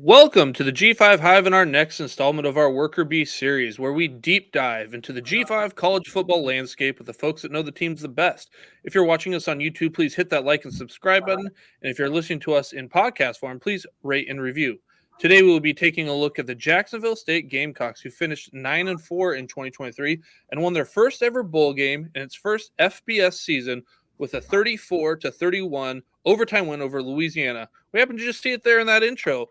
Welcome to the G5 Hive in our next installment of our Worker Bee series, where we deep dive into the G5 college football landscape with the folks that know the teams the best. If you're watching us on YouTube, please hit that like and subscribe button. And if you're listening to us in podcast form, please rate and review. Today, we will be taking a look at the Jacksonville State Gamecocks, who finished 9-4 in 2023 and won their first ever bowl game in its first FBS season with a 34-31 overtime win over Louisiana. We happen to just see it there in that intro.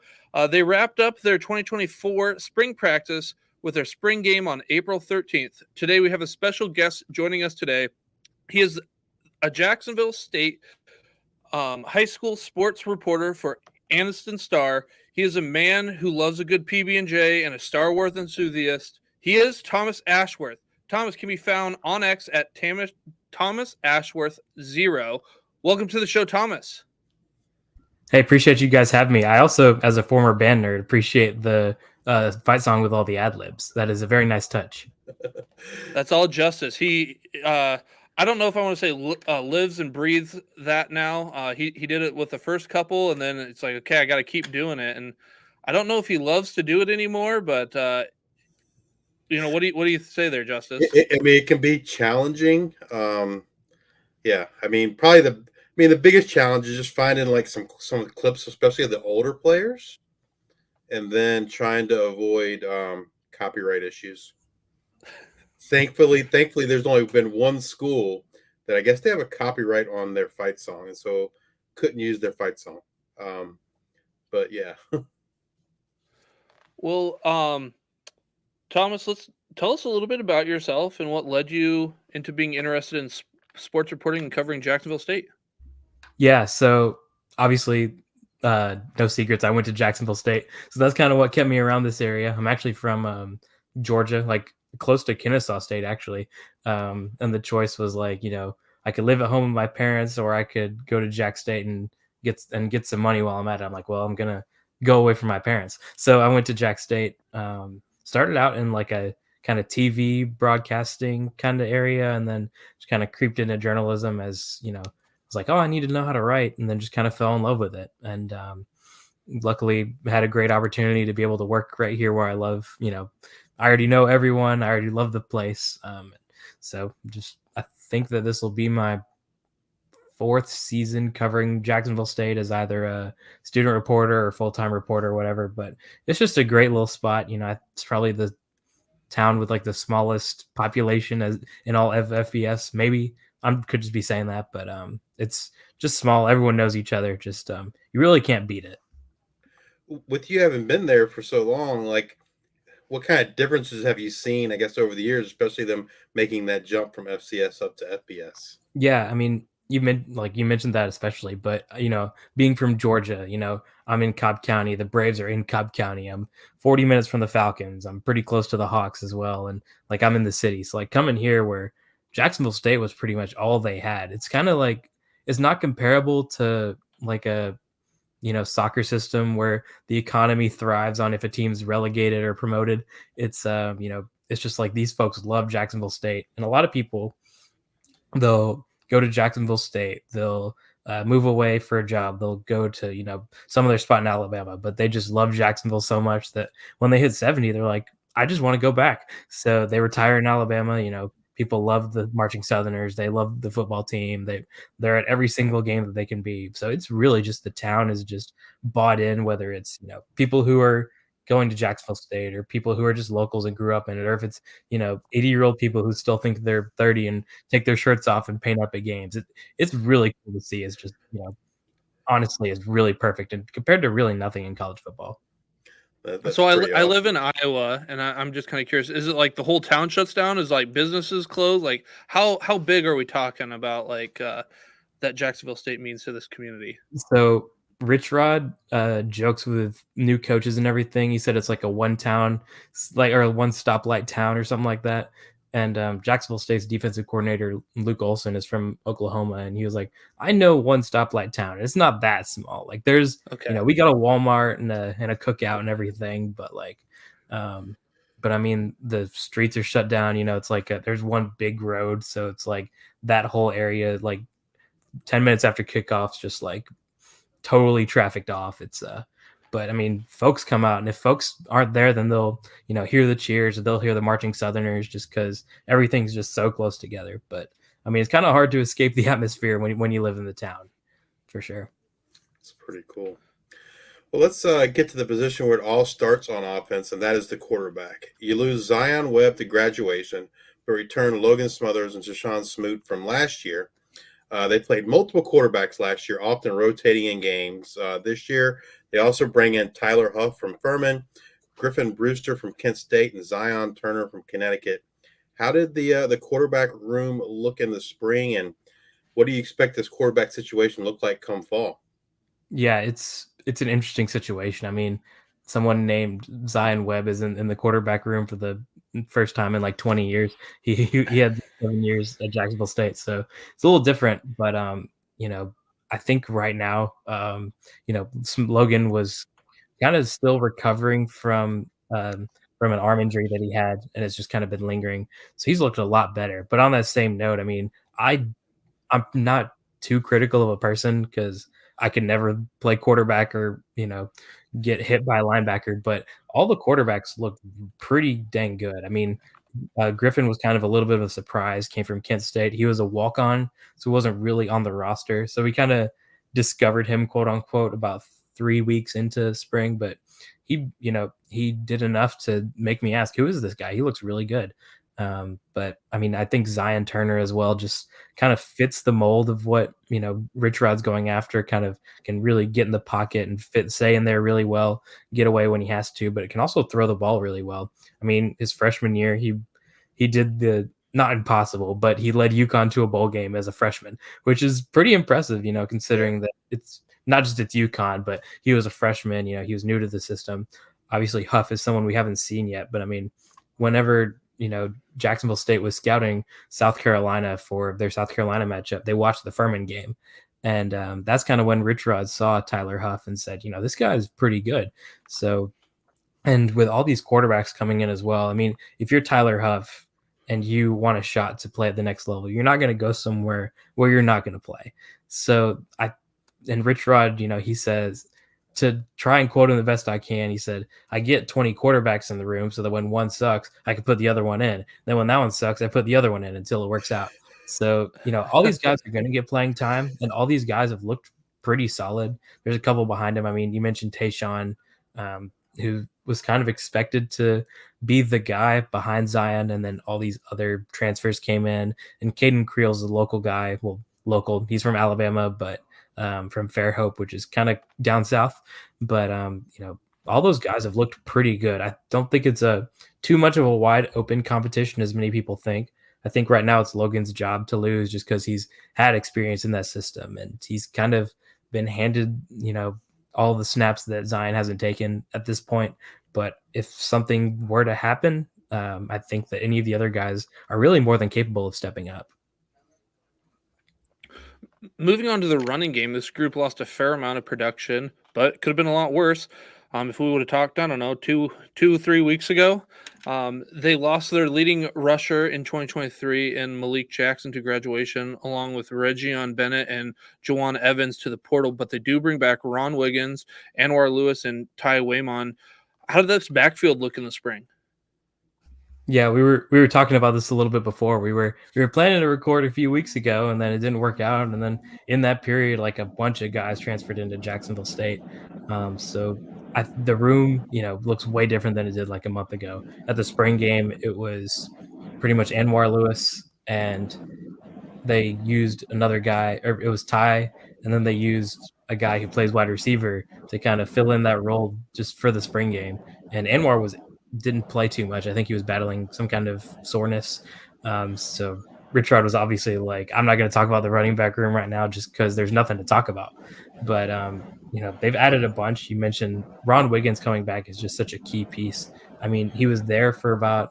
They wrapped up their 2024 spring practice with their spring game on April 13th. Today, we have a special guest joining us today. He is a Jacksonville State high school sports reporter for Anniston Star. He is a man who loves a good PB&J and a Star Wars enthusiast. He is Thomas Ashworth. Thomas can be found on X at Thomas Ashworth 0. Welcome to the show, Thomas. Hey, appreciate you guys having me. I also, as a former band nerd, appreciate the fight song with all the ad libs. That is a very nice touch. That's all justice. He, I don't know if I want to say lives and breathes that now. He did it with the first couple, and then it's like, okay, I got to keep doing it. And I don't know if he loves to do it anymore, but what do you say there, Justice? It can be challenging. Yeah, probably the biggest challenge is just finding like some of the clips, especially of the older players, and then trying to avoid copyright issues. Thankfully, there's only been one school that I guess they have a copyright on their fight song, and so couldn't use their fight song. But yeah. Well, Thomas, let's tell us a little bit about yourself and what led you into being interested in sports reporting and covering Jacksonville State. Yeah, so obviously, no secrets. I went to Jacksonville State, so that's kind of what kept me around this area. I'm actually from Georgia, like close to Kennesaw State, actually. And the choice was like, I could live at home with my parents, or I could go to Jack State and get some money while I'm at it. I'm like, well, I'm gonna go away from my parents. So I went to Jack State. Started out in like a kind of TV broadcasting kind of area, and then just kind of creeped into journalism as, I was like, oh, I need to know how to write, and then just kind of fell in love with it. And luckily had a great opportunity to be able to work right here where I love, I already know everyone. I already love the place. So I think that this will be my fourth season covering Jacksonville State as either a student reporter or full-time reporter or whatever, but it's just a great little spot. It's probably the town with like the smallest population as in all FBS. Maybe I could just be saying that, but it's just small. Everyone knows each other. Just you really can't beat it. With you having been there for so long, like what kind of differences have you seen, I guess, over the years, especially them making that jump from FCS up to FBS? Yeah, I mean, you mentioned that especially, but being from Georgia, I'm in Cobb County. The Braves are in Cobb County. I'm 40 minutes from the Falcons. I'm pretty close to the Hawks as well, and like I'm in the city. So like coming here where Jacksonville State was pretty much all they had. It's kind of like it's not comparable to like a soccer system where the economy thrives on if a team's relegated or promoted. It's it's just like these folks love Jacksonville State, and a lot of people, they'll go to Jacksonville State, they'll move away for a job, they'll go to some of their spot in Alabama, but they just love Jacksonville so much that when they hit 70, they're like, I just want to go back. So they retire in Alabama. People love the Marching Southerners. They love the football team. They're at every single game that they can be. So it's really just the town is just bought in, whether it's people who are going to Jacksonville State or people who are just locals and grew up in it, or if it's 80-year-old people who still think they're 30 and take their shirts off and paint up at games. It's really cool to see. It's just honestly, it's really perfect and compared to really nothing in college football. So I live in Iowa, and I'm just kind of curious. Is it like the whole town shuts down? Is like businesses closed? Like how big are we talking about? Like that Jacksonville State means to this community? So Rich Rod jokes with new coaches and everything. He said it's like a one town, or a one stoplight town or something like that. And Jacksonville State's defensive coordinator, Luke Olson, is from Oklahoma. And he was like, I know one stoplight town. It's not that small. Like there's, we got a Walmart and a cookout and everything. But like, but I mean, the streets are shut down. It's like there's one big road. So it's like that whole area, like 10 minutes after kickoff's just like totally trafficked off. It's But I mean, folks come out, and if folks aren't there, then they'll, hear the cheers, or they'll hear the marching Southerners, just because everything's just so close together. But I mean, it's kind of hard to escape the atmosphere when you live in the town, for sure. It's pretty cool. Well, let's get to the position where it all starts on offense, and that is the quarterback. You lose Zion Webb to graduation, but return Logan Smothers and Shashawn Smoot from last year. They played multiple quarterbacks last year, often rotating in games. This year, they also bring in Tyler Huff from Furman, Griffin Brewster from Kent State, and Zion Turner from Connecticut. How did the quarterback room look in the spring, and what do you expect this quarterback situation look like come fall? Yeah, it's an interesting situation. I mean, someone named Zion Webb is in the quarterback room for the first time in like 20 years. He had 7 years at Jacksonville State, so it's a little different. But I think right now, Logan was kind of still recovering from an arm injury that he had, and it's just kind of been lingering. So he's looked a lot better. But on that same note, I mean, I'm not too critical of a person because I could never play quarterback or, get hit by a linebacker, but all the quarterbacks look pretty dang good. I mean, Griffin was kind of a little bit of a surprise, came from Kent State. He was a walk-on, so he wasn't really on the roster. So we kind of discovered him, quote unquote, about 3 weeks into spring, but he did enough to make me ask, who is this guy? He looks really good. But I mean, I think Zion Turner as well just kind of fits the mold of what, Rich Rod's going after, kind of can really get in the pocket and stay in there really well, get away when he has to, but it can also throw the ball really well. I mean, his freshman year, he did the not impossible, but he led UConn to a bowl game as a freshman, which is pretty impressive, considering that it's not just it's UConn, but he was a freshman, he was new to the system. Obviously, Huff is someone we haven't seen yet, but I mean, whenever Jacksonville State was scouting South Carolina for their South Carolina matchup, they watched the Furman game. And that's kind of when Rich Rod saw Tyler Huff and said, this guy is pretty good. So, and with all these quarterbacks coming in as well, I mean, if you're Tyler Huff and you want a shot to play at the next level, you're not going to go somewhere where you're not going to play. So and Rich Rod, he says, to try and quote him the best I can, he said, I get 20 quarterbacks in the room so that when one sucks, I can put the other one in. Then when that one sucks, I put the other one in until it works out. So, all these guys are going to get playing time, and all these guys have looked pretty solid. There's a couple behind him. I mean, you mentioned Tayshawn, who was kind of expected to be the guy behind Zion, and then all these other transfers came in. And Caden Creel's a local guy. Well, local. He's from Alabama, but from Fairhope, which is kind of down south. But, all those guys have looked pretty good. I don't think it's too much of a wide open competition as many people think. I think right now it's Logan's job to lose just because he's had experience in that system, and he's kind of been handed, all the snaps that Zion hasn't taken at this point. But if something were to happen, I think that any of the other guys are really more than capable of stepping up. Moving on to the running game, this group lost a fair amount of production, but it could have been a lot worse. If we would have talked, I don't know, 3 weeks ago, they lost their leading rusher in 2023 in Malik Jackson to graduation, along with Reggion Bennett and Jawan Evans to the portal. But they do bring back Ron Wiggins, Anwar Lewis, and Ty Waymon. How did this backfield look in the spring? Yeah, we were talking about this a little bit before. We were planning to record a few weeks ago, and then it didn't work out. And then in that period, like a bunch of guys transferred into Jacksonville State. So the room, looks way different than it did like a month ago. At the spring game, it was pretty much Anwar Lewis, and they used another guy, or it was Ty, and then they used a guy who plays wide receiver to kind of fill in that role just for the spring game. And Anwar didn't play too much. I think he was battling some kind of soreness. So Richard was obviously like, I'm not going to talk about the running back room right now just because there's nothing to talk about. But, they've added a bunch. You mentioned Ron Wiggins coming back is just such a key piece. I mean, he was there for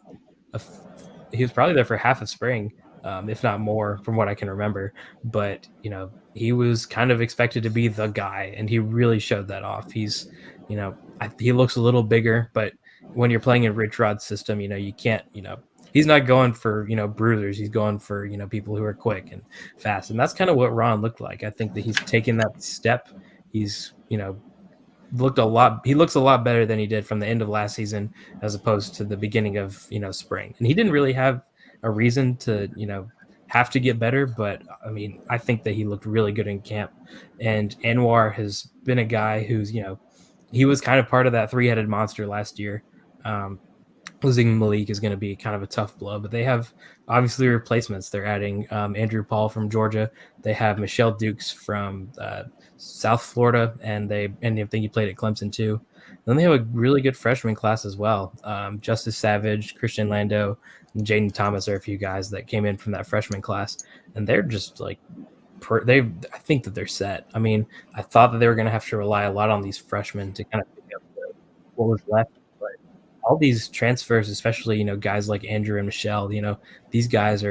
he was probably there for half of spring, if not more from what I can remember. But, he was kind of expected to be the guy, and he really showed that off. He's, he looks a little bigger, but when you're playing in Rich Rod's system, you can't, he's not going for, bruisers. He's going for, people who are quick and fast. And that's kind of what Ron looked like. I think that he's taken that step. He's, looked a lot. He looks a lot better than he did from the end of last season, as opposed to the beginning of spring. And he didn't really have a reason to have to get better, but I mean, I think that he looked really good in camp. And Anwar has been a guy who's he was kind of part of that three-headed monster last year. Losing Malik is going to be kind of a tough blow, but they have obviously replacements. They're adding Andrew Paul from Georgia. They have Michelle Dukes from South Florida, and I think he played at Clemson too. Then they have a really good freshman class as well. Justice Savage, Christian Lando, and Jaden Thomas are a few guys that came in from that freshman class, and they're just like I think that they're set. I mean, I thought that they were going to have to rely a lot on these freshmen to kind of pick up what was left. All these transfers, especially guys like Andrew and Michelle, these guys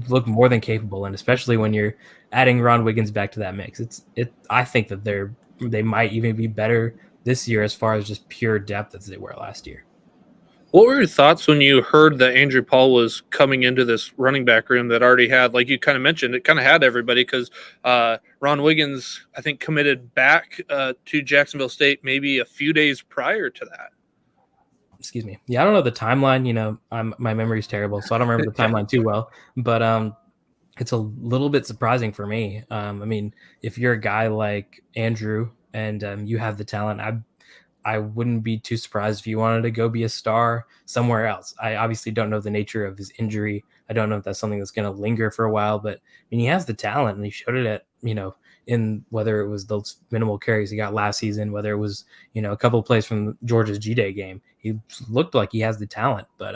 look more than capable, and especially when you're adding Ron Wiggins back to that mix, I think that they might even be better this year as far as just pure depth as they were last year. What were your thoughts when you heard that Andrew Paul was coming into this running back room that already had, like you kind of mentioned, it kind of had everybody, because Ron Wiggins, I think, committed back to Jacksonville State maybe a few days prior to that. Excuse me. Yeah, I don't know the timeline. My memory's terrible, so I don't remember the timeline too well. But it's a little bit surprising for me. I mean, if you're a guy like Andrew and you have the talent, I wouldn't be too surprised if you wanted to go be a star somewhere else. I obviously don't know the nature of his injury. I don't know if that's something that's going to linger for a while, but I mean, he has the talent, and he showed it at in whether it was those minimal carries he got last season, whether it was a couple of plays from Georgia's G-Day game. He looked like he has the talent, but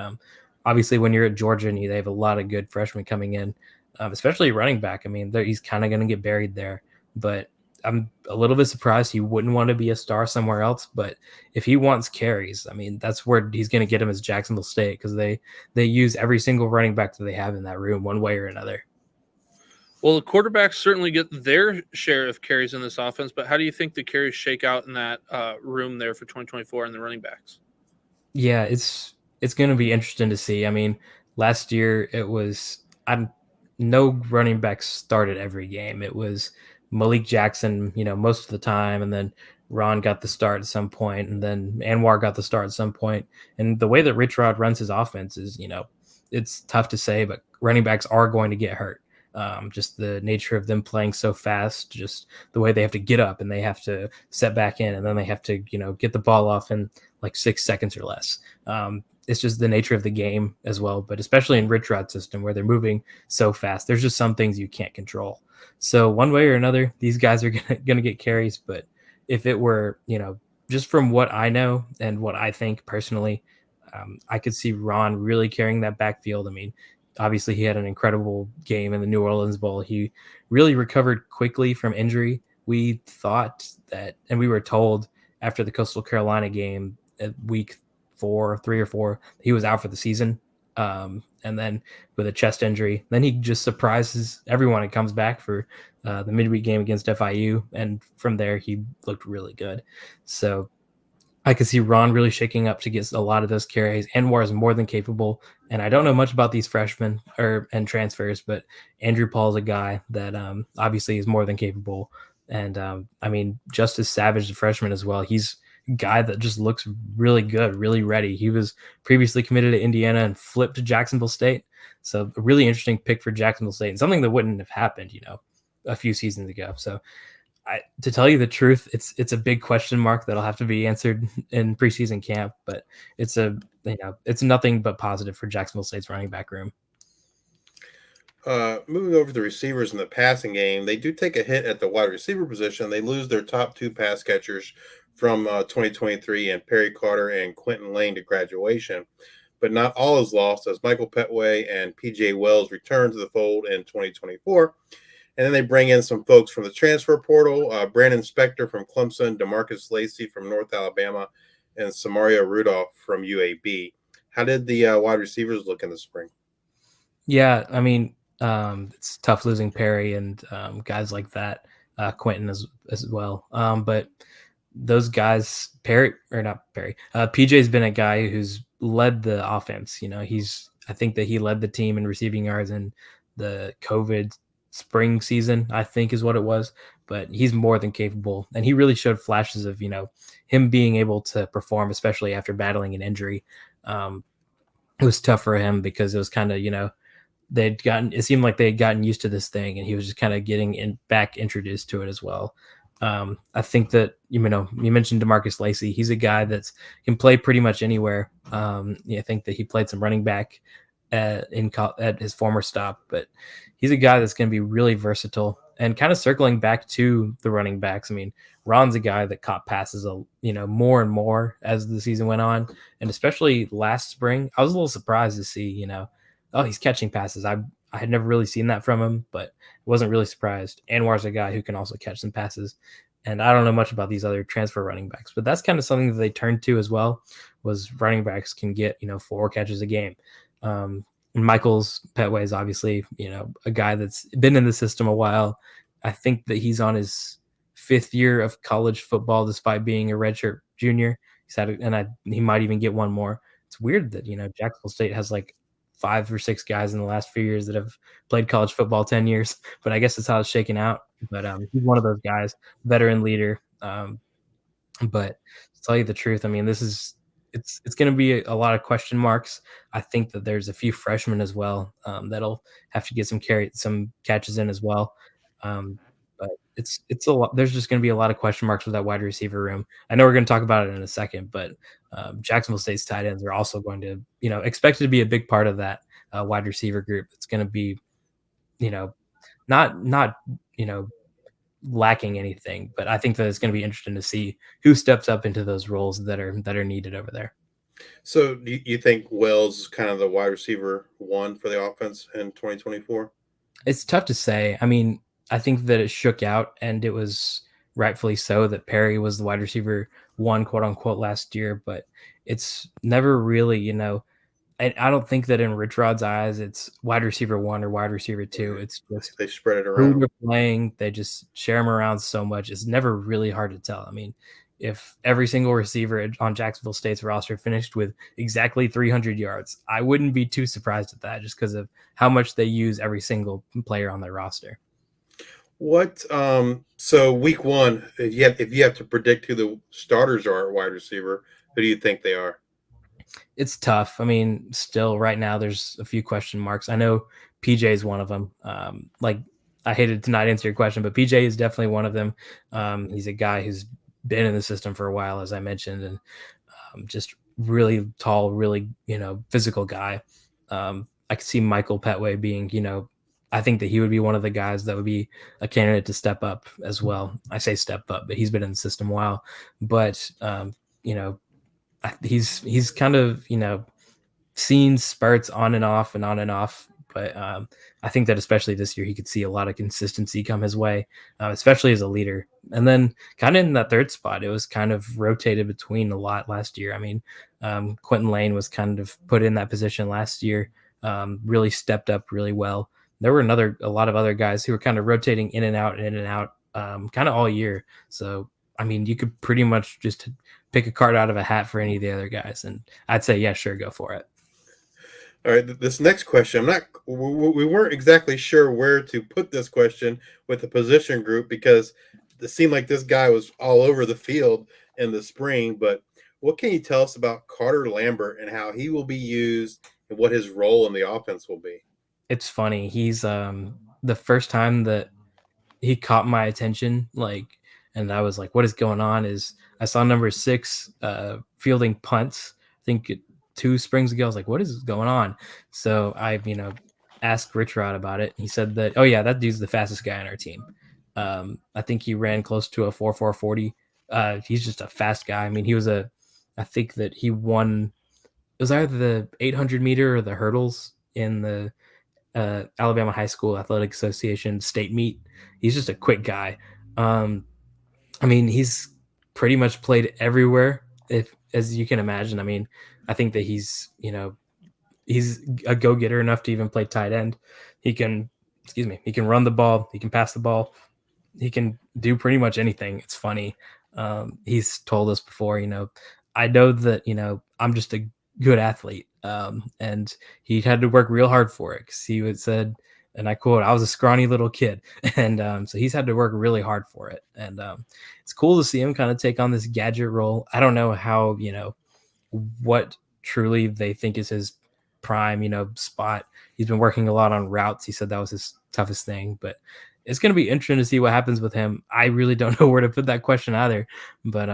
obviously when you're at Georgia and they have a lot of good freshmen coming in, especially running back, I mean, he's kind of going to get buried there. But I'm a little bit surprised he wouldn't want to be a star somewhere else. But if he wants carries, I mean, that's where he's going to get them, as Jacksonville State, because they use every single running back that they have in that room one way or another. Well, the quarterbacks certainly get their share of carries in this offense, but how do you think the carries shake out in that room there for 2024 and the running backs? Yeah, it's going to be interesting to see. I mean, last year it was no running backs started every game. It was Malik Jackson, most of the time, and then Ron got the start at some point, and then Anwar got the start at some point. And the way that Rich Rod runs his offense is, it's tough to say, but running backs are going to get hurt. Just the nature of them playing so fast, just the way they have to get up and they have to set back in, and then they have to, get the ball off in like 6 seconds or less. It's just the nature of the game as well, but especially in Rich Rod's system where they're moving so fast, there's just some things you can't control. So one way or another, these guys are gonna get carries. But if it were, just from what I know and what I think personally, I could see Ron really carrying that backfield. I mean, obviously he had an incredible game in the New Orleans Bowl. He really recovered quickly from injury. We thought that, and we were told after the Coastal Carolina game at week 3 or 4, he was out for the season. And then with a chest injury, then he just surprises everyone and comes back for the midweek game against FIU. And from there, he looked really good. So I could see Ron really shaking up to get a lot of those carries. Anwar is more than capable. And I don't know much about these freshmen and transfers, but Andrew Paul is a guy that obviously is more than capable. And I mean, Justice Savage, the freshman as well, he's a guy that just looks really good, really ready. He was previously committed to Indiana and flipped to Jacksonville State. So a really interesting pick for Jacksonville State, and something that wouldn't have happened, a few seasons ago. So to tell you the truth, it's a big question mark that'll have to be answered in preseason camp, but it's nothing but positive for Jacksonville State's running back room. Moving over to the receivers in the passing game, they do take a hit at the wide receiver position. They lose their top 2 pass catchers from 2023 and Perry Carter and Quentin Lane to graduation. But not all is lost, as Michael Petway and PJ Wells return to the fold in 2024. And then they bring in some folks from the transfer portal, Brandon Spector from Clemson, DeMarcus Lacey from North Alabama, and Samaria Rudolph from UAB. How did the wide receivers look in the spring? Yeah, I mean, it's tough losing Perry and guys like that, Quentin as well. But those guys, PJ's been a guy who's led the offense. I think that he led the team in receiving yards in the COVID spring season, I think is what it was. but he's more than capable. And he really showed flashes of, him being able to perform, especially after battling an injury. It was tough for him because it was kind of, it seemed like they had gotten used to this thing, and he was just kind of getting back introduced to it as well. I think that, you mentioned DeMarcus Lacey. He's a guy that can play pretty much anywhere. I think that he played some running back at his former stop, but he's a guy that's going to be really versatile. And kind of circling back to the running backs, I mean, Ron's a guy that caught passes, more and more as the season went on, and especially last spring, I was a little surprised to see, oh, he's catching passes. I had never really seen that from him, but wasn't really surprised. Anwar's a guy who can also catch some passes. And I don't know much about these other transfer running backs, but that's kind of something that they turned to as well, was running backs can get, 4 catches a game. Michael's Petway is obviously, a guy that's been in the system a while. I think that he's on his 5th year of college football, despite being a redshirt junior. He might even get one more. It's weird that, Jacksonville State has like 5 or 6 guys in the last few years that have played college football 10 years, but I guess that's how it's shaking out. But he's one of those guys, veteran leader. But to tell you the truth, I mean, it's going to be a lot of question marks. I think that there's a few freshmen as well that'll have to get some catches in as well. But it's a lot. There's just going to be a lot of question marks with that wide receiver room. I know we're going to talk about it in a second, but Jacksonville State's tight ends are also going to, expected to be a big part of that wide receiver group. It's going to be, not lacking anything, but I think that it's going to be interesting to see who steps up into those roles that are needed over there. So do you think Wells is kind of the wide receiver 1 for the offense in 2024? It's tough to say. I mean, I think that it shook out, and it was rightfully so that Perry was the wide receiver 1, quote unquote, last year, but it's never really, I don't think that in Rich Rod's eyes, it's wide receiver 1 or wide receiver 2. It's just they spread it who around. they're playing. They just share them around so much. It's never really hard to tell. I mean, if every single receiver on Jacksonville State's roster finished with exactly 300 yards, I wouldn't be too surprised at that, just because of how much they use every single player on their roster. What so week 1, if you have to predict who the starters are at wide receiver, who do you think they are? It's tough. I mean, still right now there's a few question marks. I know PJ is one of them. I hated to not answer your question, but PJ is definitely one of them. He's a guy who's been in the system for a while, as I mentioned, and just really tall, really, physical guy. I could see Michael Petway being, I think that he would be one of the guys that would be a candidate to step up as well. I say step up, but he's been in the system a while. But, he's kind of, seen spurts on and off. But I think that especially this year, he could see a lot of consistency come his way, especially as a leader. And then kind of in that third spot, it was kind of rotated between a lot last year. I mean, Quentin Lane was kind of put in that position last year, really stepped up really well. There were a lot of other guys who were kind of rotating in and out, kind of all year. So, I mean, you could pretty much just pick a card out of a hat for any of the other guys. And I'd say, yeah, sure, go for it. All right, this next question, we weren't exactly sure where to put this question with the position group, because it seemed like this guy was all over the field in the spring. But what can you tell us about Carter Lambert and how he will be used and what his role in the offense will be? It's funny. He's the first time that he caught my attention, and I was like, what is going on, is I saw number 6 fielding punts. I think 2 springs ago. I was like, what is going on? So I, asked Rich Rod about it. He said that, oh yeah, that dude's the fastest guy on our team. I think he ran close to a 4.40. He's just a fast guy. I mean, I think that he won, it was either the 800 meter or the hurdles in the Alabama High School Athletic Association state meet. He's just a quick guy. I mean, he's pretty much played everywhere, as you can imagine. I mean, I think that he's a go-getter enough to even play tight end. He can run the ball. He can pass the ball. He can do pretty much anything. It's funny. He's told us before, I know that, I'm just a good athlete. And he had to work real hard for it, because he said And I quote, I was a scrawny little kid. And so he's had to work really hard for it. And it's cool to see him kind of take on this gadget role. I don't know how, what truly they think is his prime, spot. He's been working a lot on routes. He said that was his toughest thing, but it's going to be interesting to see what happens with him. I really don't know where to put that question either, but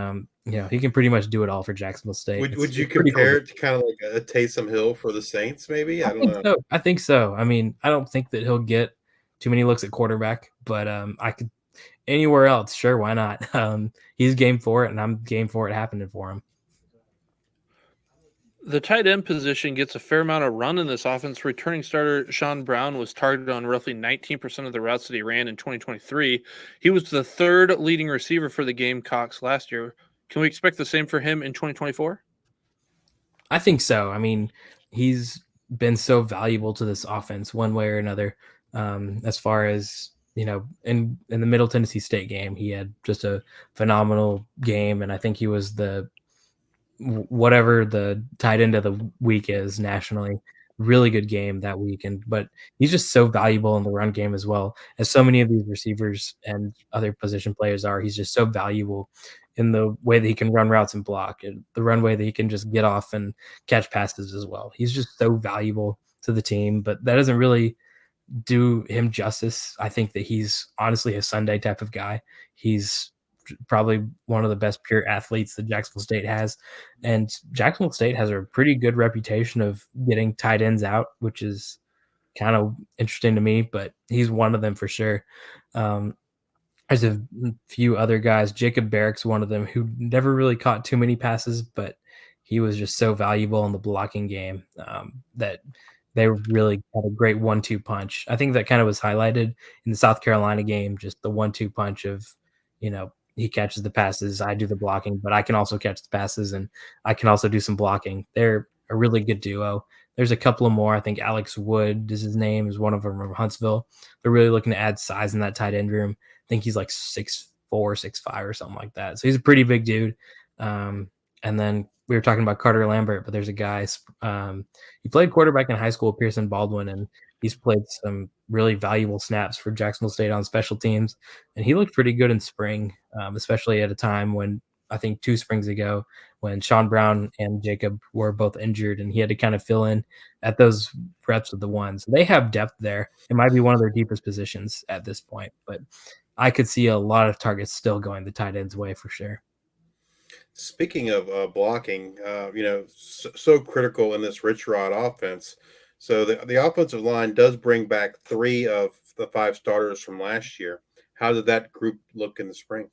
he can pretty much do it all for Jacksonville State. Would you it's pretty cool. compare it to kind of like a Taysom Hill for the Saints? Maybe I don't know. So. I think so. I mean, I don't think that he'll get too many looks at quarterback, but I could anywhere else. Sure, why not? He's game for it, and I'm game for it happening for him. The tight end position gets a fair amount of run in this offense. Returning starter Sean Brown was targeted on roughly 19% of the routes that he ran in 2023. He was the third leading receiver for the Gamecocks last year. Can we expect the same for him in 2024? I think so. I mean, he's been so valuable to this offense one way or another. As far as, in the Middle Tennessee State game, he had just a phenomenal game, and I think he was whatever the tight end of the week is nationally. Really good game that weekend, but he's just so valuable in the run game as well, as so many of these receivers and other position players are. He's just so valuable in the way that he can run routes and block, and the runway that he can just get off and catch passes as well. He's just so valuable to the team, but that doesn't really do him justice. I think that he's honestly a Sunday type of guy. He's probably one of the best pure athletes that Jacksonville State has. And Jacksonville State has a pretty good reputation of getting tight ends out, which is kind of interesting to me, but he's one of them for sure. There's a few other guys. Jacob Barrick's one of them, who never really caught too many passes, but he was just so valuable in the blocking game that they really had a great 1-2 punch. I think that kind of was highlighted in the South Carolina game, just the 1-2 punch of, he catches the passes, I do the blocking, but I can also catch the passes and I can also do some blocking. They're a really good duo. There's a couple of more. I think Alex Wood is his name, is one of them from Huntsville. They're really looking to add size in that tight end room. I think he's like 6'4", 6'5", or something like that. So he's a pretty big dude. And then we were talking about Carter Lambert, but there's a guy, he played quarterback in high school at Pearson Baldwin, and he's played some really valuable snaps for Jacksonville State on special teams. And he looked pretty good in spring, especially at a time when, I think 2 springs ago, when Sean Brown and Jacob were both injured, and he had to kind of fill in at those reps with the ones. They have depth there. It might be one of their deepest positions at this point, but I could see a lot of targets still going the tight end's way for sure. Speaking of blocking, so critical in this Rich Rod offense. So the offensive line does bring back 3 of the 5 starters from last year. How did that group look in the spring?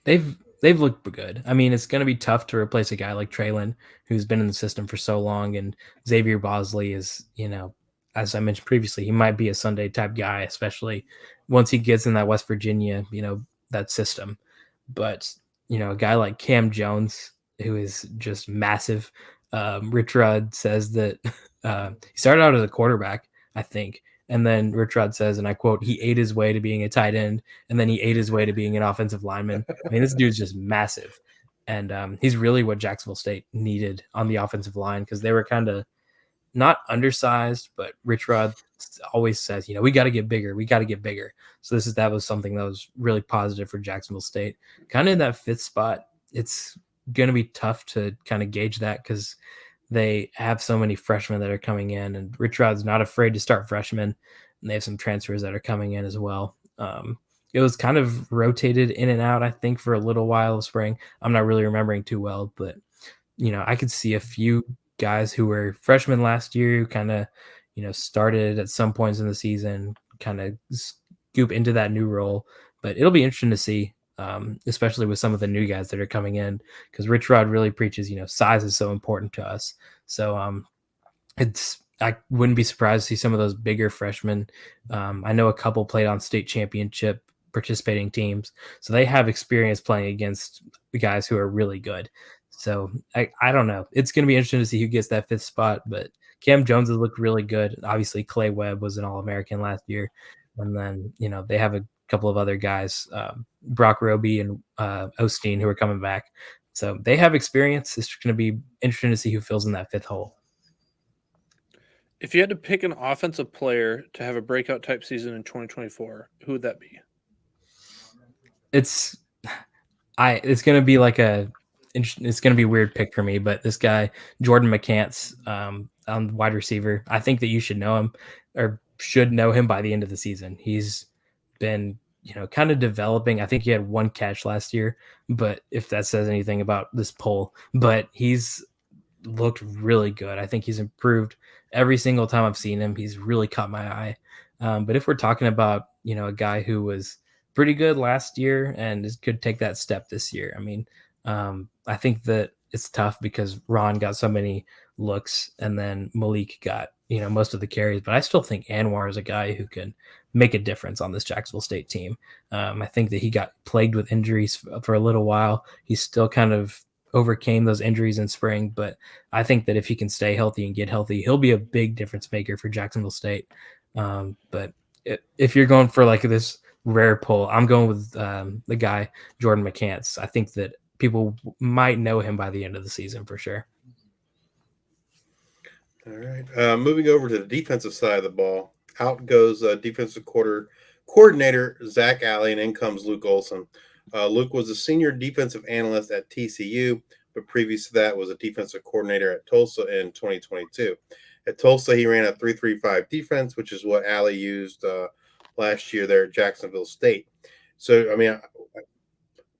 They've looked good. I mean, it's going to be tough to replace a guy like Traylon, who's been in the system for so long, and Xavier Bosley is, as I mentioned previously, he might be a Sunday type guy, especially once he gets in that West Virginia, that system. But a guy like Cam Jones, who is just massive. Rich Rod says that he started out as a quarterback, I think. And then Rich Rod says, and I quote, he ate his way to being a tight end, and then he ate his way to being an offensive lineman. I mean, this dude's just massive. And he's really what Jacksonville State needed on the offensive line, because they were kind of not undersized, but Rich Rod always says, we got to get bigger. We got to get bigger. So that was something that was really positive for Jacksonville State. Kind of in that 5th spot, it's going to be tough to kind of gauge that, because they have so many freshmen that are coming in, and Rich Rod's not afraid to start freshmen, and they have some transfers that are coming in as well. It was kind of rotated in and out, I think, for a little while of spring. I'm not really remembering too well, but, I could see a few guys who were freshmen last year who kind of, started at some points in the season, kind of scoop into that new role. But it'll be interesting to see, especially with some of the new guys that are coming in, because Rich Rod really preaches, size is so important to us. So I wouldn't be surprised to see some of those bigger freshmen. I know a couple played on state championship participating teams, so they have experience playing against the guys who are really good. So I don't know. It's going to be interesting to see who gets that 5th spot, but Cam Jones has looked really good. Obviously, Clay Webb was an All-American last year. And then, they have a couple of other guys, Brock Roby and Osteen, who are coming back. So they have experience. It's going to be interesting to see who fills in that 5th hole. If you had to pick an offensive player to have a breakout type season in 2024, who would that be? It's gonna be like it's gonna be a weird pick for me, but this guy Jordan McCants, on wide receiver, I think that you should know him or should know him by the end of the season. He's been kind of developing. I think he had one catch last year, but if that says anything about this poll, but he's looked really good. I think he's improved every single time I've seen him. He's really caught my eye. But if we're talking about a guy who was pretty good last year and could take that step this year, I mean, I think that it's tough because Ron got so many looks and then Malik got most of the carries. But I still think Anwar is a guy who can make a difference on this Jacksonville State team. I think that he got plagued with injuries for a little while. He's still kind of overcame those injuries in spring, but I think that if he can stay healthy and get healthy, he'll be a big difference maker for Jacksonville State. But if you're going for like this rare pull, I'm going with the guy Jordan McCants. I think that people might know him by the end of the season for sure. All right. Moving over to the defensive side of the ball, out goes defensive coordinator Zach Alley, and in comes Luke Olson. Luke was a senior defensive analyst at TCU, but previous to that was a defensive coordinator at Tulsa in 2022. At Tulsa, he ran a 3-3-5 defense, which is what Alley used last year there at Jacksonville State. So, I mean, I'm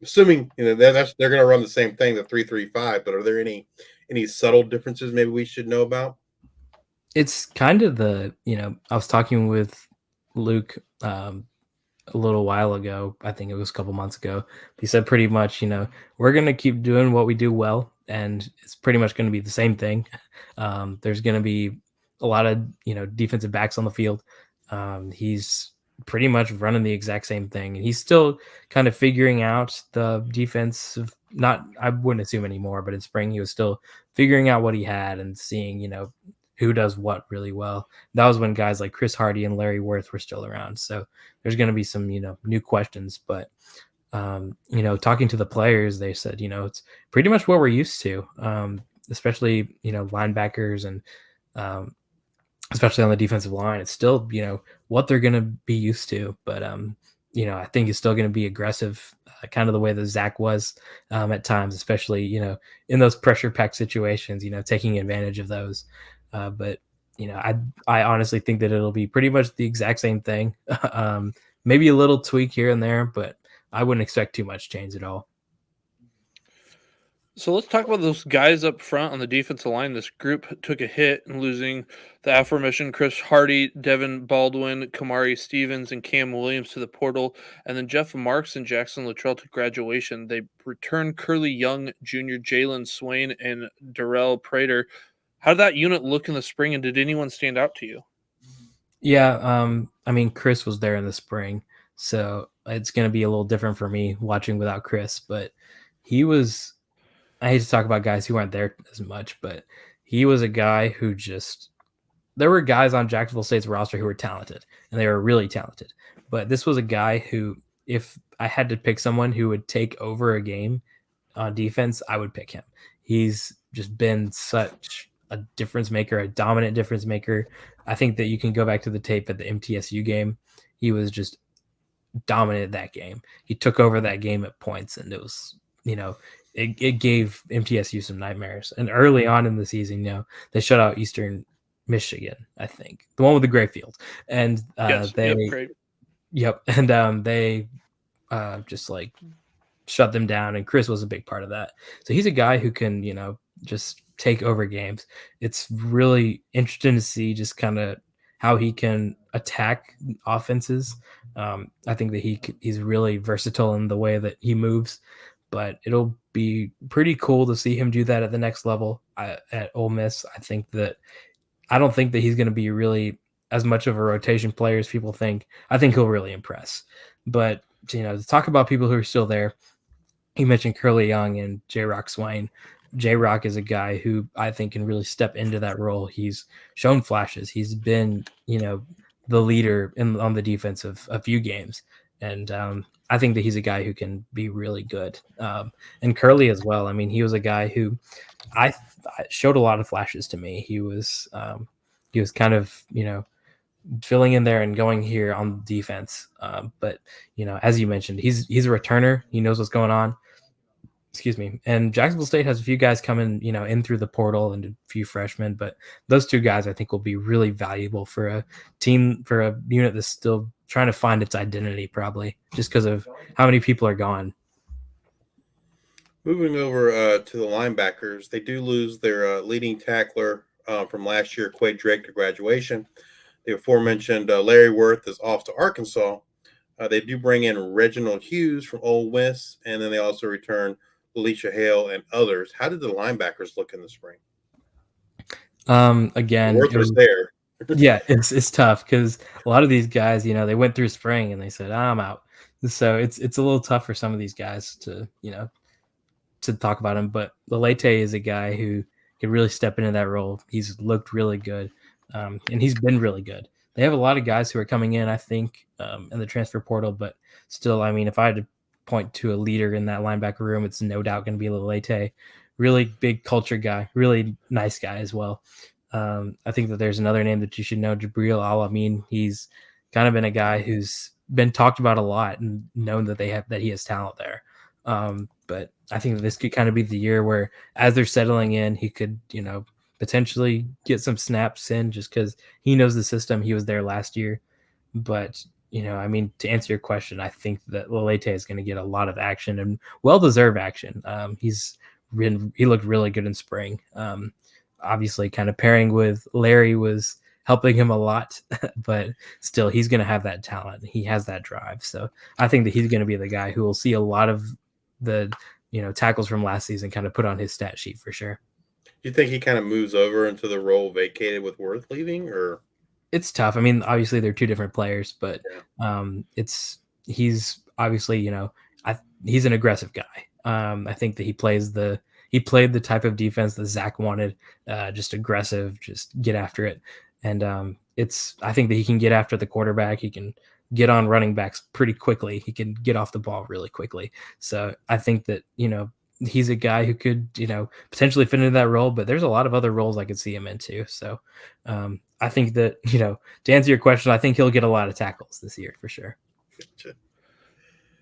assuming they're going to run the same thing, the 3-3-5. But are there any subtle differences maybe we should know about? It's kind of I was talking with Luke a little while ago. I think it was a couple months ago. He said pretty much, we're going to keep doing what we do well, and it's pretty much going to be the same thing. There's going to be a lot of, defensive backs on the field. He's pretty much running the exact same thing, and he's still kind of figuring out the defensive. I wouldn't assume anymore, but in spring he was still figuring out what he had and seeing, who does what really well. That was when guys like Chris Hardy and Larry Worth were still around. So there's going to be some, new questions, but, talking to the players, they said, it's pretty much what we're used to, especially, linebackers and, especially on the defensive line. It's still, what they're going to be used to, but, I think it's still going to be aggressive, kind of the way that Zach was at times, especially, in those pressure packed situations, taking advantage of those. But I honestly think that it'll be pretty much the exact same thing. Maybe a little tweak here and there, but I wouldn't expect too much change at all. So let's talk about those guys up front on the defensive line. This group took a hit in losing the aforementioned Chris Hardy, Devin Baldwin, Kamari Stevens, and Cam Williams to the portal. And then Jeff Marks and Jackson Luttrell to graduation. They returned Curly Young Jr., Jalen Swain, and Darrell Prater. How did that unit look in the spring, and did anyone stand out to you? Yeah, I mean, Chris was there in the spring, so it's going to be a little different for me watching without Chris, but he was – I hate to talk about guys who aren't there as much, but he was a guy who there were guys on Jacksonville State's roster who were talented, and they were really talented. But this was a guy who, if I had to pick someone who would take over a game on defense, I would pick him. He's just been such a difference maker, a dominant difference maker. I think that you can go back to the tape at the MTSU game. He was just dominant that game. He took over that game at points, and it was, it gave MTSU some nightmares. And early on in the season, they shut out Eastern Michigan, I think, the one with the gray field, and yes, they just like shut them down. And Chris was a big part of that. So he's a guy who can, just take over games. It's really interesting to see just kind of how he can attack offenses. I think that he's really versatile in the way that he moves. But it'll be pretty cool to see him do that at the next level at Ole Miss. I don't think that he's going to be really as much of a rotation player as people think. I think he'll really impress. But, to talk about people who are still there, you mentioned Curly Young and J-Rock Swain. J-Rock is a guy who I think can really step into that role. He's shown flashes. He's been, the leader on the defense of a few games. And I think that he's a guy who can be really good. And Curly as well. I mean, he was a guy who I showed a lot of flashes to me. He was he was kind of, filling in there and going here on defense. But as you mentioned, he's a returner. He knows what's going on. Excuse me. And Jacksonville State has a few guys coming, in through the portal and a few freshmen, but those two guys I think will be really valuable for a team, for a unit that's still trying to find its identity, probably just because of how many people are gone. Moving over to the linebackers, they do lose their leading tackler from last year, Quade Drake, to graduation. The aforementioned Larry Worth is off to Arkansas. They do bring in Reginald Hughes from Ole Miss, and then they also return Alicia Hale and others. How did the linebackers look in the spring? Again, Worth was there. Yeah, it's tough because a lot of these guys, they went through spring and they said, I'm out. So it's a little tough for some of these guys to, to talk about him. But Lelete is a guy who can really step into that role. He's looked really good, and he's been really good. They have a lot of guys who are coming in, I think, in the transfer portal. But still, I mean, if I had to point to a leader in that linebacker room, it's no doubt going to be Lelete. Really big culture guy, really nice guy as well. I think that there's another name that you should know, Jabril Al-Amin. He's kind of been a guy who's been talked about a lot and known that he has talent there. But I think that this could kind of be the year where, as they're settling in, he could, potentially get some snaps in just because he knows the system. He was there last year. But, I mean, to answer your question, I think that Lelete is going to get a lot of action and well-deserved action. He looked really good in spring. Obviously, kind of pairing with Larry was helping him a lot, but still, he's going to have that talent. He has that drive. So I think that he's going to be the guy who will see a lot of the, tackles from last season kind of put on his stat sheet for sure. Do you think he kind of moves over into the role vacated with Worth leaving, or? It's tough. I mean, obviously they're two different players, but he's obviously, he's an aggressive guy. I think that he played the type of defense that Zach wanted, just aggressive, just get after it. And I think that he can get after the quarterback. He can get on running backs pretty quickly. He can get off the ball really quickly. So I think that, he's a guy who could, potentially fit into that role, but there's a lot of other roles I could see him into. So I think that, to answer your question, I think he'll get a lot of tackles this year for sure.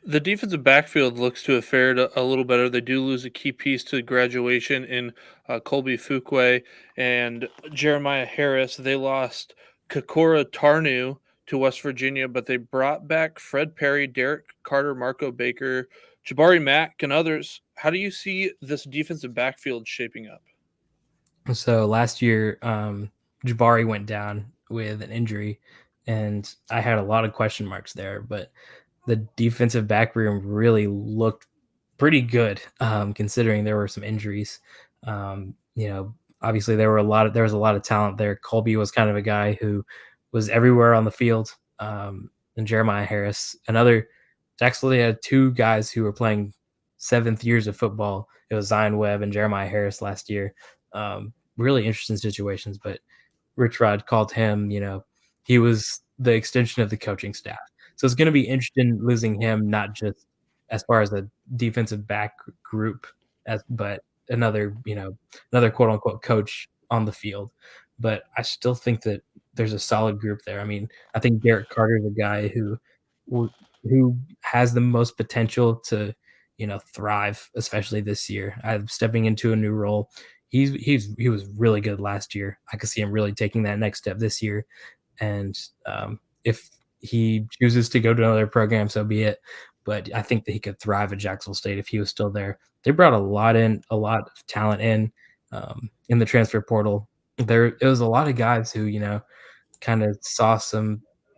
The defensive backfield looks to have fared a little better. They do lose a key piece to graduation in Colby Fuquay and Jeremiah Harris. They lost Kakora Tarnu to West Virginia, but they brought back Fred Perry, Derek Carter, Marco Baker, Jabari Mack, and others. How do you see this defensive backfield shaping up? So last year, Jabari went down with an injury, and I had a lot of question marks there, but the defensive back room really looked pretty good, considering there were some injuries. Obviously there was a lot of talent there. Colby was kind of a guy who was everywhere on the field. And Jeremiah Harris, actually had two guys who were playing 7th years of football. It was Zion Webb and Jeremiah Harris last year. Really interesting situations, but Rich Rod called him, he was the extension of the coaching staff. So it's going to be interesting losing him, not just as far as the defensive back group, but another quote unquote coach on the field. But I still think that there's a solid group there. I mean, I think Derek Carter is a guy who has the most potential to, thrive, especially this year. I'm stepping into a new role. He was really good last year. I could see him really taking that next step this year. And if he chooses to go to another program, so be it. But I think that he could thrive at Jacksonville State if he was still there. They brought a lot of talent in the transfer portal. It was a lot of guys who, kind of saw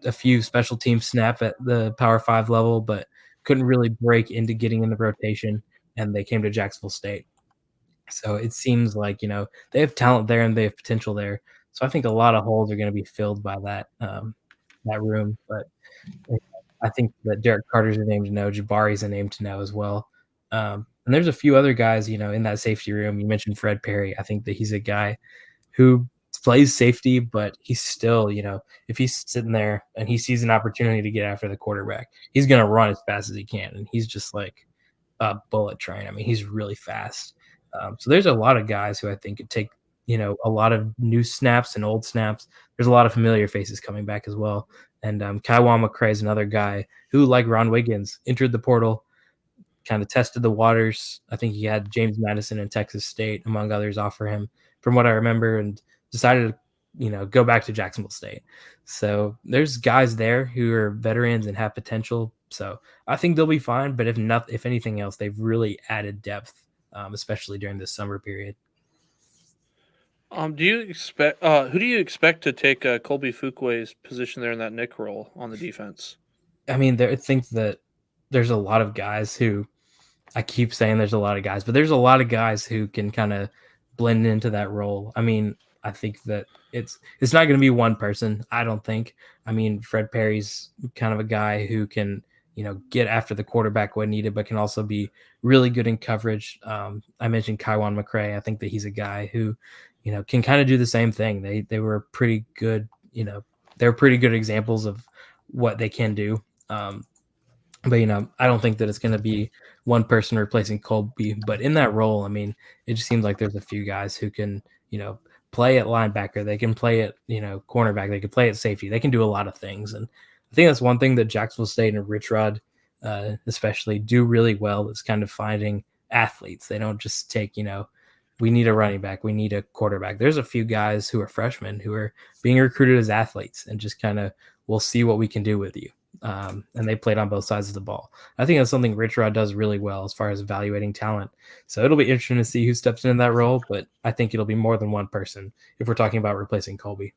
a few special team snap at the Power 5 level, but couldn't really break into getting in the rotation, and they came to Jacksonville State. So it seems like, they have talent there and they have potential there. So I think a lot of holes are going to be filled by that room. But I think that Derek Carter's a name to know. Jabari's a name to know as well. And there's a few other guys, in that safety room. You mentioned Fred Perry. I think that he's a guy who plays safety, but he's still, if he's sitting there and he sees an opportunity to get after the quarterback, he's going to run as fast as he can. And he's just like a bullet train. I mean, he's really fast. So there's a lot of guys who I think could take a lot of new snaps and old snaps. There's a lot of familiar faces coming back as well. And Kaiwan McCray is another guy who, like Ron Wiggins, entered the portal, kind of tested the waters. I think he had James Madison and Texas State, among others, offer him, from what I remember, and decided to, go back to Jacksonville State. So there's guys there who are veterans and have potential. So I think they'll be fine. But if anything else, they've really added depth, especially during this summer period. Do you expect who do you expect to take Colby Fuquay's position there in that Nick role on the defense? I mean, I think that there's a lot of guys who, I keep saying there's a lot of guys, but there's a lot of guys who can kind of blend into that role. I mean, I think that it's not going to be one person, I don't think. I mean, Fred Perry's kind of a guy who can, get after the quarterback when needed, but can also be really good in coverage. I mentioned Kaiwan McCray. I think that he's a guy who, can kind of do the same thing. They were pretty good, they're pretty good examples of what they can do. But I don't think that it's going to be one person replacing Colby. But in that role, I mean, it just seems like there's a few guys who can, play at linebacker. They can play at, cornerback. They can play at safety. They can do a lot of things. And I think that's one thing that Jacksonville State and Rich Rod especially do really well, is kind of finding athletes. They don't just take, we need a running back, we need a quarterback. There's a few guys who are freshmen who are being recruited as athletes and just kind of, we'll see what we can do with you. And they played on both sides of the ball. I think that's something Rich Rod does really well as far as evaluating talent. So it'll be interesting to see who steps into that role, but I think it'll be more than one person if we're talking about replacing Colby.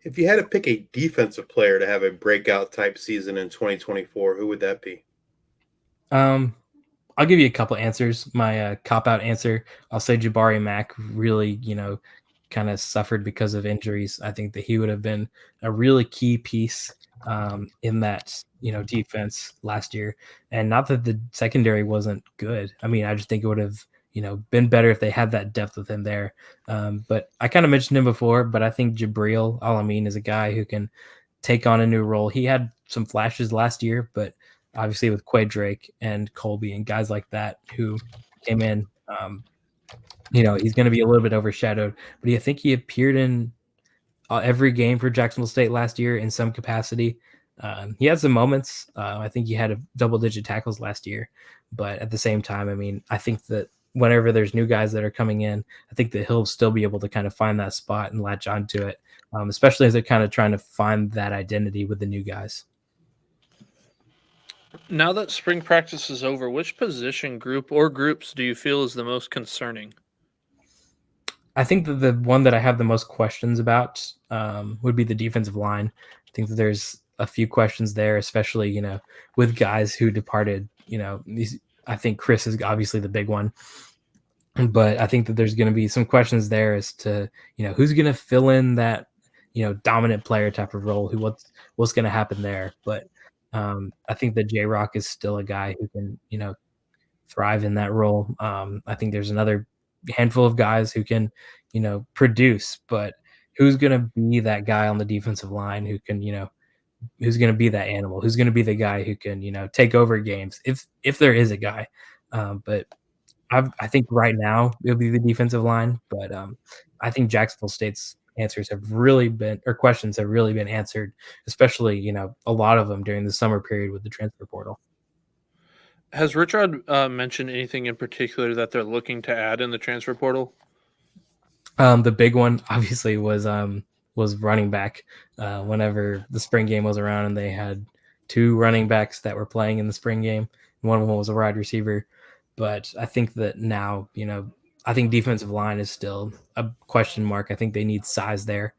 If you had to pick a defensive player to have a breakout type season in 2024, who would that be? I'll give you a couple answers. My cop-out answer, I'll say Jabari Mack really, kind of suffered because of injuries. I think that he would have been a really key piece in that, defense last year. And not that the secondary wasn't good. I mean, I just think it would have, been better if they had that depth with him there. But I kind of mentioned him before, but I think Jabril Al-Amin is a guy who can take on a new role. He had some flashes last year, but obviously with Quay Drake and Colby and guys like that who came in, he's going to be a little bit overshadowed. But I think he appeared in every game for Jacksonville State last year in some capacity. He had some moments. I think he had a double-digit tackles last year. But at the same time, I mean, I think that whenever there's new guys that are coming in, I think that he'll still be able to kind of find that spot and latch onto it, especially as they're kind of trying to find that identity with the new guys. Now that spring practice is over, which position group or groups do you feel is the most concerning? I think that the one that I have the most questions about would be the defensive line. I think that there's a few questions there, especially, with guys who departed, I think Chris is obviously the big one, but I think that there's going to be some questions there as to, who's going to fill in that, dominant player type of role, what's going to happen there. But I think that J-Rock is still a guy who can, thrive in that role. I think there's another handful of guys who can, produce, but who's going to be that guy on the defensive line who can, who's going to be that animal, who's going to be the guy who can, take over games if there is a guy. But I think right now it'll be the defensive line, but I think Jacksonville State's answers have really been, or questions have really been answered, especially, a lot of them during the summer period with the transfer portal. Has Richard mentioned anything in particular that they're looking to add in the transfer portal? The big one obviously was running back. Whenever the spring game was around and they had two running backs that were playing in the spring game, one of them was a wide receiver. But I think that now, I think defensive line is still a question mark. I think they need size there.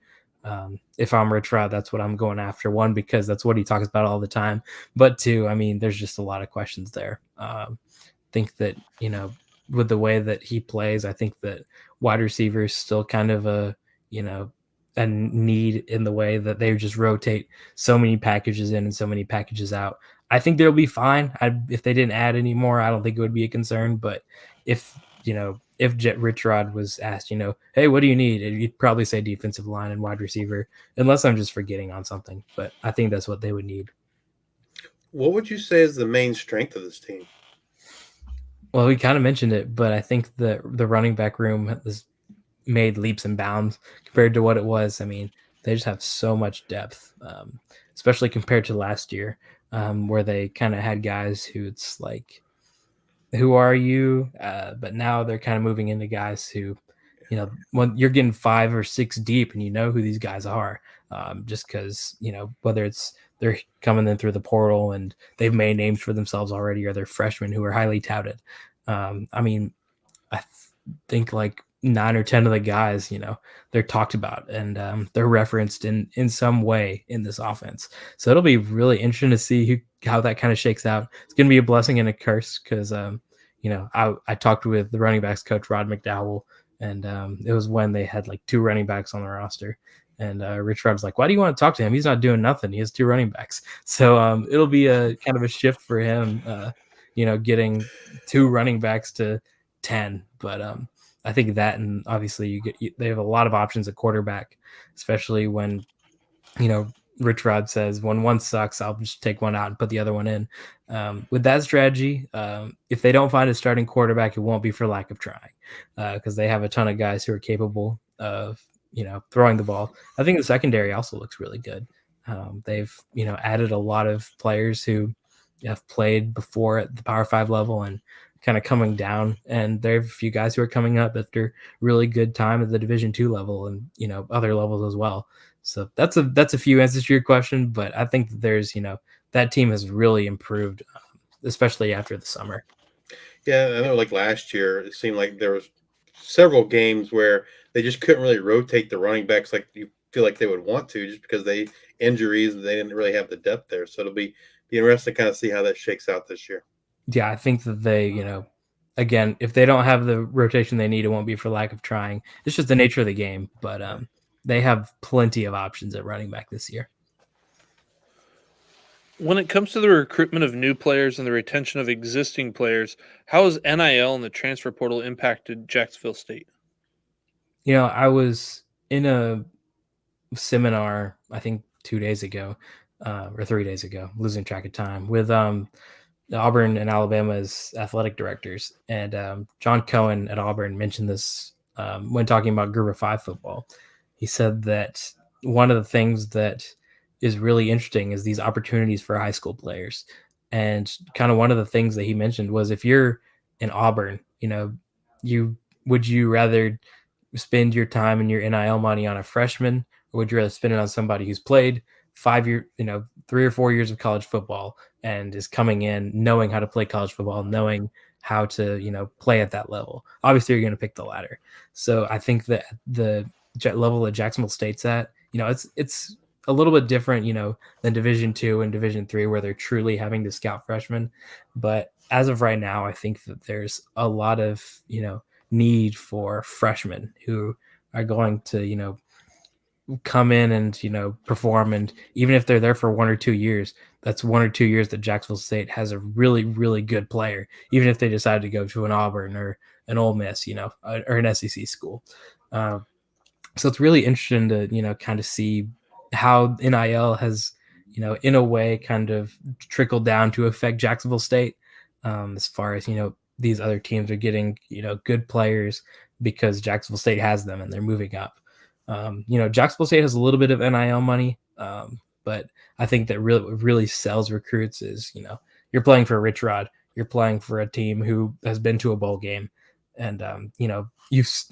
If I'm Rich Rod, that's what I'm going after. One, because that's what he talks about all the time. But two, I mean, there's just a lot of questions there. I think that, with the way that he plays, I think that wide receiver is still kind of a need in the way that they just rotate so many packages in and so many packages out. I think they'll be fine. If they didn't add any more, I don't think it would be a concern. But if Rich Rod was asked, hey, what do you need? He'd probably say defensive line and wide receiver, unless I'm just forgetting on something. But I think that's what they would need. What would you say is the main strength of this team? Well, we kind of mentioned it, but I think the running back room is made leaps and bounds compared to what it was. I mean, they just have so much depth, especially compared to last year, where they kind of had guys who it's like, who are you? But now they're kind of moving into guys who, you know, when you're getting 5 or 6 deep and you know who these guys are, just because, you know, whether it's they're coming in through the portal and they've made names for themselves already, or they're freshmen who are highly touted. I mean, I think like 9 or 10 of the guys, you know, they're talked about and they're referenced in some way in this offense. So it'll be really interesting to see how that kind of shakes out. It's going to be a blessing and a curse because, you know, I talked with the running backs coach, Rod McDowell, and it was when they had like 2 running backs on the roster. And Rich Rod's like, why do you want to talk to him? He's not doing nothing. He has 2 running backs. So it'll be a kind of a shift for him, you know, getting 2 running backs to 10. But I think that, and obviously they have a lot of options at quarterback, especially when, you know, Rich Rod says when one sucks, I'll just take one out and put the other one in. With that strategy, if they don't find a starting quarterback, it won't be for lack of trying, because they have a ton of guys who are capable of, you know, throwing the ball. I think the secondary also looks really good. They've, you know, added a lot of players who have played before at the Power 5 level and kind of coming down, and there are a few guys who are coming up after really good time at the Division II level and, you know, other levels as well. So that's a few answers to your question, but I think that there's, you know, that team has really improved, especially after the summer. Yeah, I know. Like last year, it seemed like there was several games where they just couldn't really rotate the running backs like you feel like they would want to, just because they injuries and they didn't really have the depth there. So it'll be interesting to kind of see how that shakes out this year. Yeah, I think that they, you know, again, if they don't have the rotation they need, it won't be for lack of trying. It's just the nature of the game, but they have plenty of options at running back this year. When it comes to the recruitment of new players and the retention of existing players, how has NIL and the transfer portal impacted Jacksonville State? You know, I was in a seminar, I think 2 days ago, or 3 days ago, losing track of time, with Auburn and Alabama's athletic directors. And John Cohen at Auburn mentioned this when talking about Group of 5 football. He said that one of the things that is really interesting is these opportunities for high school players. And kind of one of the things that he mentioned was, if you're in Auburn, you know, would you rather spend your time and your NIL money on a freshman, or would you rather spend it on somebody who's played 5 year, you know, 3 or 4 years of college football and is coming in knowing how to play college football, knowing how to, you know, play at that level? Obviously, you're going to pick the latter. So I think that the level that Jacksonville State's at, you know, it's a little bit different, you know, than Division II and Division III, where they're truly having to scout freshmen. But as of right now, I think that there's a lot of, you know, need for freshmen who are going to, you know, come in and, you know, perform. And even if they're there for 1 or 2 years, that's 1 or 2 years that Jacksonville State has a really, really good player, even if they decide to go to an Auburn or an Ole Miss, you know, or an SEC school. So it's really interesting to, you know, kind of see how NIL has, you know, in a way kind of trickled down to affect Jacksonville State, as far as, you know, these other teams are getting, you know, good players because Jacksonville State has them and they're moving up. You know, Jacksonville State has a little bit of NIL money, but I think that really sells recruits is, you know, you're playing for Rich Rod, you're playing for a team who has been to a bowl game, and you know,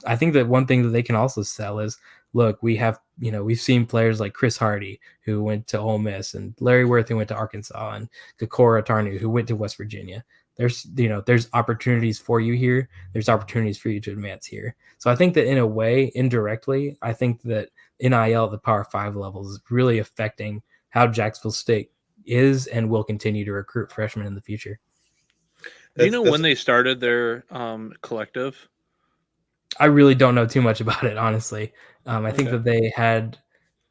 I think that one thing that they can also sell is, look, we have, you know, we've seen players like Chris Hardy who went to Ole Miss, and Larry Worth who went to Arkansas, and Kokora Tarnu who went to West Virginia. There's, you know, there's opportunities for you here. There's opportunities for you to advance here. So I think that in a way, indirectly, I think that NIL at the Power 5 levels is really affecting how Jacksonville State is and will continue to recruit freshmen in the future. Do you know when they started their collective? I really don't know too much about it, honestly. I think that they had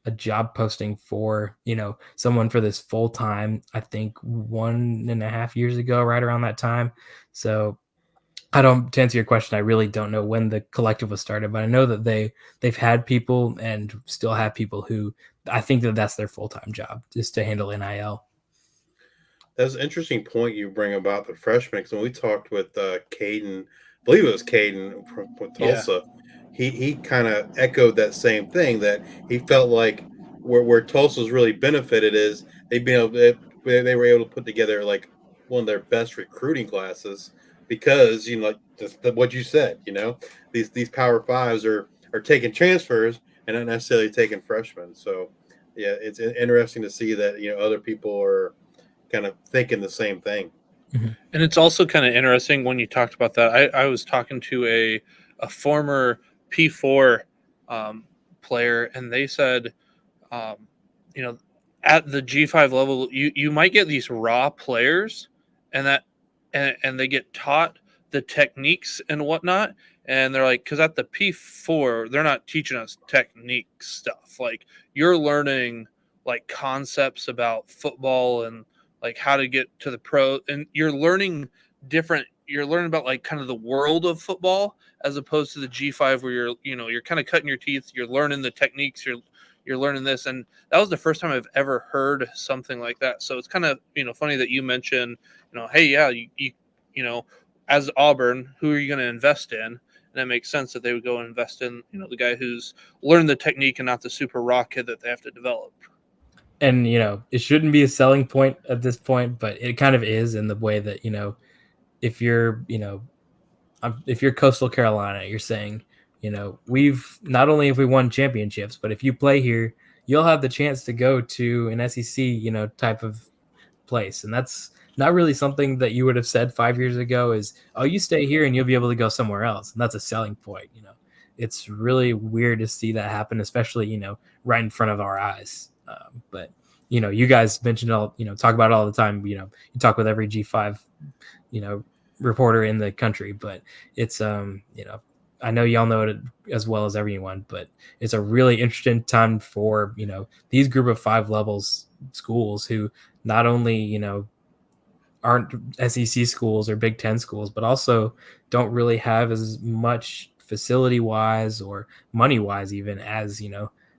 a job posting for, you know, someone for this full time, I think 1.5 years ago, right around that time. So to answer your question, I really don't know when the collective was started, but I know that they've had people and still have people who, I think that that's their full-time job, just to handle NIL. That's an interesting point you bring about the freshmen. Because when we talked with Caden, I believe it was Caden from Tulsa, he kind of echoed that same thing, that he felt like where Tulsa's really benefited is they were able to put together like one of their best recruiting classes, because like what you said, these Power Fives are taking transfers and not necessarily taking freshmen. So yeah, it's interesting to see that other people are kind of thinking the same thing. Mhm. And it's also kind of interesting when you talked about that. I was talking to a former P4 player, and they said, um, you know, at the G5 level, you might get these raw players, and and they get taught the techniques and whatnot. And they're like, because at the P4, they're not teaching us technique stuff. Like, you're learning like concepts about football and like how to get to the pro, and you're learning about like kind of the world of football, as opposed to the G5 where you're kind of cutting your teeth, you're learning the techniques, you're learning this. And that was the first time I've ever heard something like that. So it's kind of funny that you mentioned, hey, yeah, you as Auburn, who are you going to invest in? And it makes sense that they would go and invest in the guy who's learned the technique and not the super raw kid that they have to develop. And it shouldn't be a selling point at this point, but it kind of is, in the way that if you're if you're Coastal Carolina, you're saying we've not only have we won championships, but if you play here, you'll have the chance to go to an SEC type of place. And that's not really something that you would have said 5 years ago, is, oh, you stay here and you'll be able to go somewhere else. And that's a selling point. It's really weird to see that happen, especially right in front of our eyes. But you guys mentioned talk about it all the time. You talk with every G5 reporter in the country, but it's I know y'all know it as well as everyone, but it's a really interesting time for these group of 5 levels schools, who not only aren't SEC schools or Big Ten schools, but also don't really have as much facility wise or money wise even as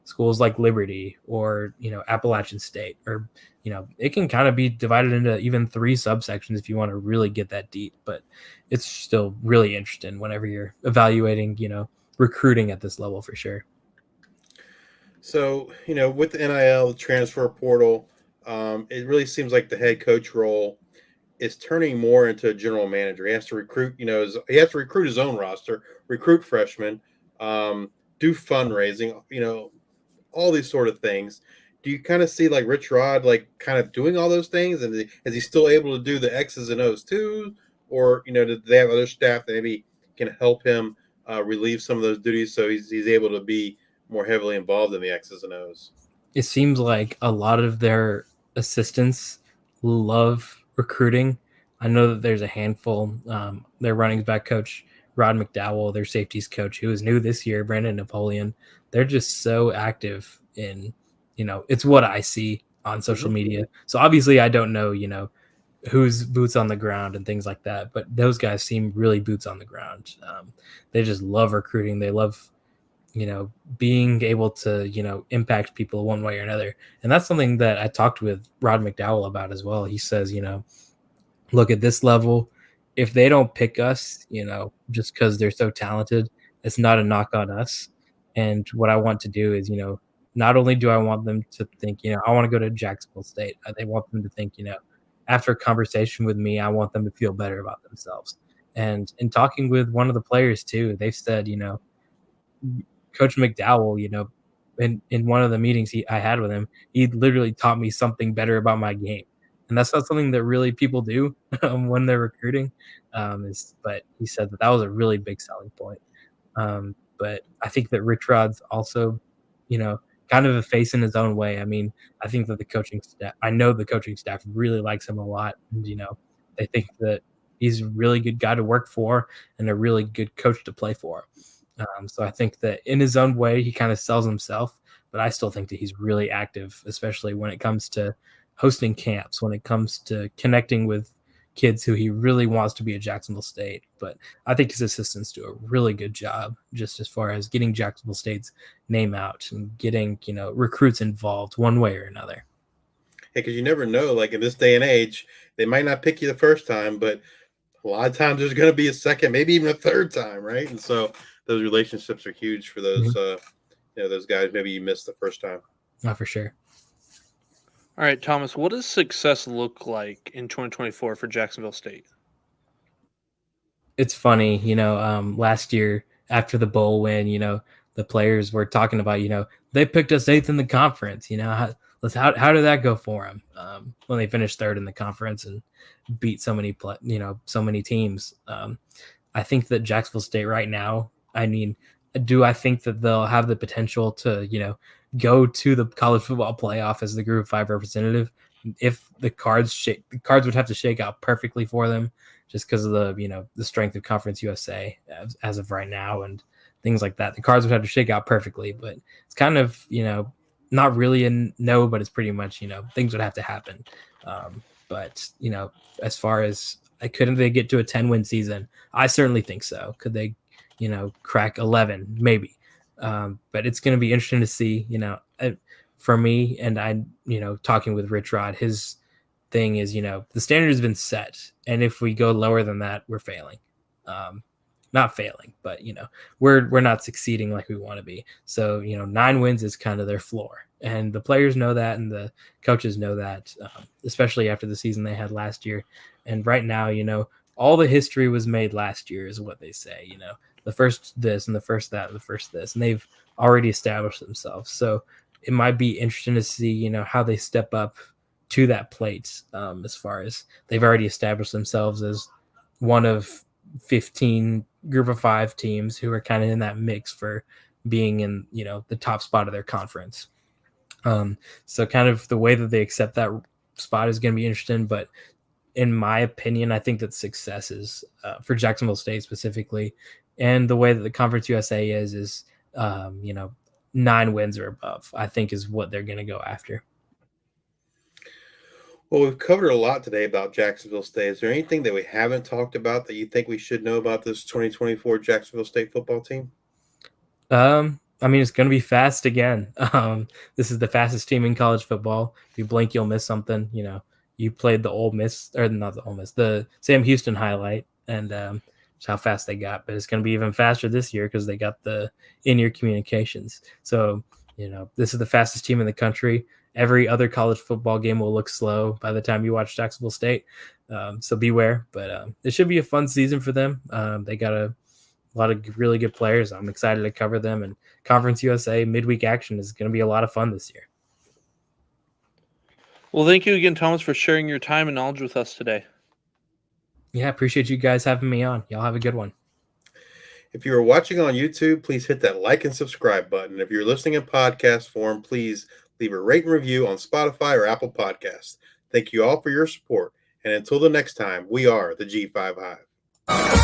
schools like Liberty or Appalachian State, or it can kind of be divided into even 3 subsections if you want to really get that deep. But it's still really interesting whenever you're evaluating recruiting at this level, for sure. So with the NIL, the transfer portal, it really seems like the head coach role is turning more into a general manager. He has to recruit, he has to recruit his own roster, recruit freshmen, do fundraising, all these sort of things. Do you kind of see like Rich Rod like kind of doing all those things, and is he still able to do the X's and O's too, or do they have other staff that maybe can help him relieve some of those duties, so he's able to be more heavily involved in the X's and O's? It seems like a lot of their assistants love recruiting. I know that there's a handful. Their running back coach, Rod McDowell, their safeties coach, who is new this year, Brandon Napoleon. They're just so active in, it's what I see on social media. So obviously I don't know, who's boots on the ground and things like that, but those guys seem really boots on the ground. They just love recruiting. They love being able to, impact people one way or another. And that's something that I talked with Rod McDowell about as well. He says, look, at this level, if they don't pick us, just because they're so talented, it's not a knock on us. And what I want to do is, not only do I want them to think, I want to go to Jacksonville State. They want them to think, after a conversation with me, I want them to feel better about themselves. And in talking with one of the players too, they've said, Coach McDowell, in one of the meetings I had with him, he literally taught me something better about my game. And that's not something that really people do when they're recruiting. But he said that was a really big selling point. But I think that Rich Rod's also, kind of a face in his own way. I mean, I think that I know the coaching staff really likes him a lot. And, they think that he's a really good guy to work for and a really good coach to play for. So I think that in his own way, he kind of sells himself, but I still think that he's really active, especially when it comes to hosting camps, when it comes to connecting with kids who he really wants to be at Jacksonville State. But I think his assistants do a really good job just as far as getting Jacksonville State's name out and getting, recruits involved one way or another. Because you never know, like in this day and age, they might not pick you the first time, but a lot of times there's going to be a second, maybe even a third time, right? And so those relationships are huge for those, those guys. Maybe you missed the first time. Not for sure. All right, Thomas, what does success look like in 2024 for Jacksonville State? It's funny, last year after the bowl win, the players were talking about, they picked us 8th in the conference. How did that go for them when they finished 3rd in the conference and beat so many teams? I think that Jacksonville State right now, do I think that they'll have the potential to, go to the college football playoff as the Group of 5 representative? If the cards would have to shake out perfectly for them, just because of the strength of Conference USA as of right now and things like that. The cards would have to shake out perfectly, but it's kind of not really a no, but it's pretty much things would have to happen. But as far as couldn't they get to a 10-win season? I certainly think so. Could they crack 11? Maybe. But it's going to be interesting to see. For me, and I talking with Rich Rod, his thing is the standard has been set, and if we go lower than that, we're failing. Not failing, but we're not succeeding like we want to be. So 9 wins is kind of their floor, and the players know that, and the coaches know that, especially after the season they had last year. And right now, all the history was made last year, is what they say. The first this and the first that and the first this, and they've already established themselves. So it might be interesting to see how they step up to that plate, as far as they've already established themselves as one of 15 Group of 5 teams who are kind of in that mix for being in the top spot of their conference. So kind of the way that they accept that spot is going to be interesting. But in my opinion, I think that success is for Jacksonville State specifically, and the way that the Conference USA is 9 wins or above, I think is what they're going to go after. Well, we've covered a lot today about Jacksonville State. Is there anything that we haven't talked about that you think we should know about this 2024 Jacksonville State football team? It's going to be fast again. This is the fastest team in college football. If you blink, you'll miss something. You played the Ole Miss, or not the Ole Miss, the Sam Houston highlight, and how fast they got. But it's going to be even faster this year because they got the in-ear communications. So, this is the fastest team in the country. Every other college football game will look slow by the time you watch Jacksonville State. So beware. But it should be a fun season for them. They got a lot of really good players. I'm excited to cover them. And Conference USA midweek action is going to be a lot of fun this year. Well, thank you again, Thomas, for sharing your time and knowledge with us today. Yeah, appreciate you guys having me on. Y'all have a good one. If you are watching on YouTube, please hit that like and subscribe button. If you're listening in podcast form, please leave a rate and review on Spotify or Apple Podcasts. Thank you all for your support. And until the next time, we are the G5 Hive.